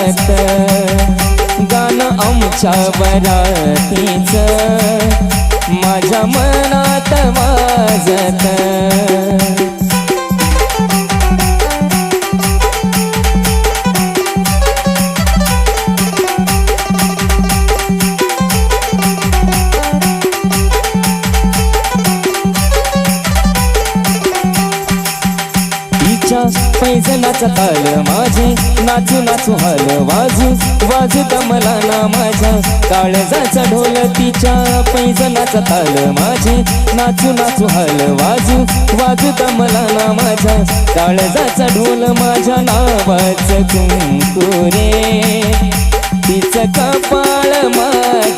वाजत गाणं आमच्या बरातीचं माझ्या मनात वाजत पैजनाचा ताल माझे नाचू नाचू हाल वाजू वाजू दमला ना माझ्या काळजाचा ढोल तिच्या पैजनाचा ताल माझे नाचू नाचू हाल वाजू वाजू दमला ना माझ्या काळजाचा ढोल माझ्या नावाचं कुंकू रे तिचं कपाळ